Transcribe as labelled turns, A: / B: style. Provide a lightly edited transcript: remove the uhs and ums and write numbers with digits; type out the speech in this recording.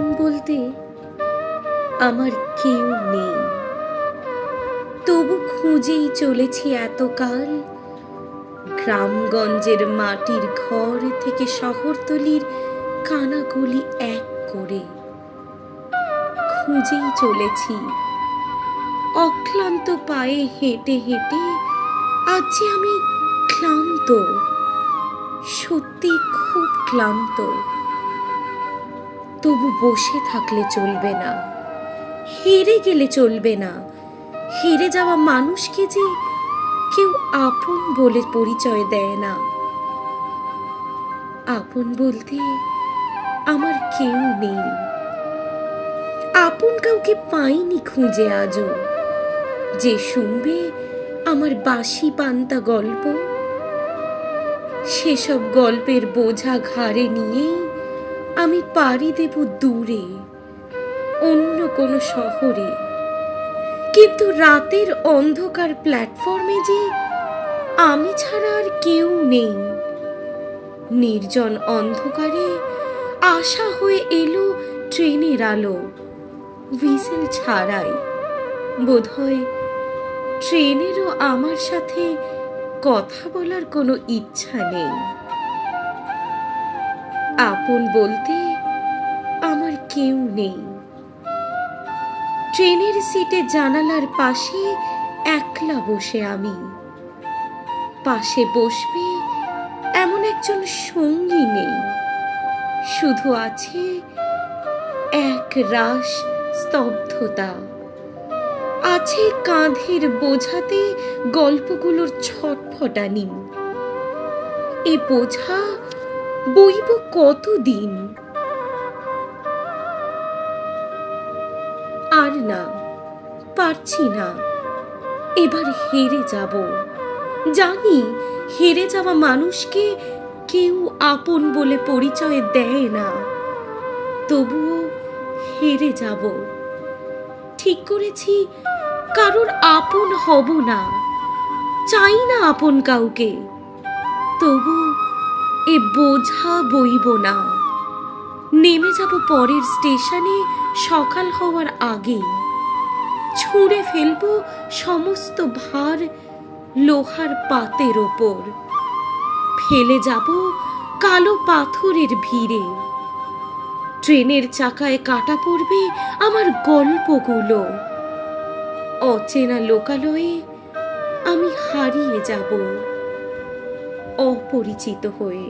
A: আপন বলতে আমার কেউ নেই, তবু খুঁজেই চলেছি এতকাল। গ্রামগঞ্জের মাটির ঘর থেকে শহরতলির কানাগলি এক করে খুঁজেই চলেছি। অক্লান্ত পায়ে হেঁটে হেঁটে আজ যে আমি ক্লান্ত, সত্যি খুব ক্লান্ত। তবু বসে থাকলে চলবে না, হেরে গেলে চলবে না। হেরে যাওয়া মানুষকে যে কেউ আপন বলে পরিচয় দেয় না। আপন বলতে আমার কেউ নেই, আপন কাউকে পাইনি খুঁজে আজও, যে শুনবে আমার বাঁশি পান্তা গল্প। সেসব গল্পের বোঝা ঘাড়ে নিয়েই আমি পাড়ি দেব দূরে, অন্য কোনো শহরে। কিন্তু রাতের অন্ধকার প্ল্যাটফর্মে যে আমি ছাড়া আর কেউ নেই। নির্জন অন্ধকারে আশা হয়ে এলো ট্রেনের আলো, হুইসেল ছাড়াই। বোধহয় ট্রেনেরও আমার সাথে কথা বলার কোনো ইচ্ছা নেই। আপন বলতে আমার কেউ নেই। ট্রেনের সিটে জানালার পাশে একলা বসে আমি, পাশে বসবে এমন একজন সঙ্গী নেই। শুধু আছে এক রাশ স্তব্ধতা, আছে কাঁধের বোঝাতে গল্পগুলোর ছটফটানি। এ বোঝা বইব কতদিন? আর না, পারছি না। এবার হেরে যাব। জানি হেরে যাওয়া মানুষকে কেউ আপন বলে পরিচয় দেয় না, তবুও হেরে যাব। ঠিক করেছি কারোর আপন হব না, চাই না আপন কাউকে। তবু এ বোঝা বইব না। নেমে যাব পরের স্টেশনে সকাল হওয়ার আগেই। ছুঁড়ে ফেলবো সমস্ত ভার লোহার পাতের ওপর, ফেলে যাব কালো পাথরের ভিড়ে। ট্রেনের চাকায় কাটা পড়বে আমার গল্পগুলো। অচেনা লোকালয়ে আমি হারিয়ে যাব, অপরিচিত হয়ে।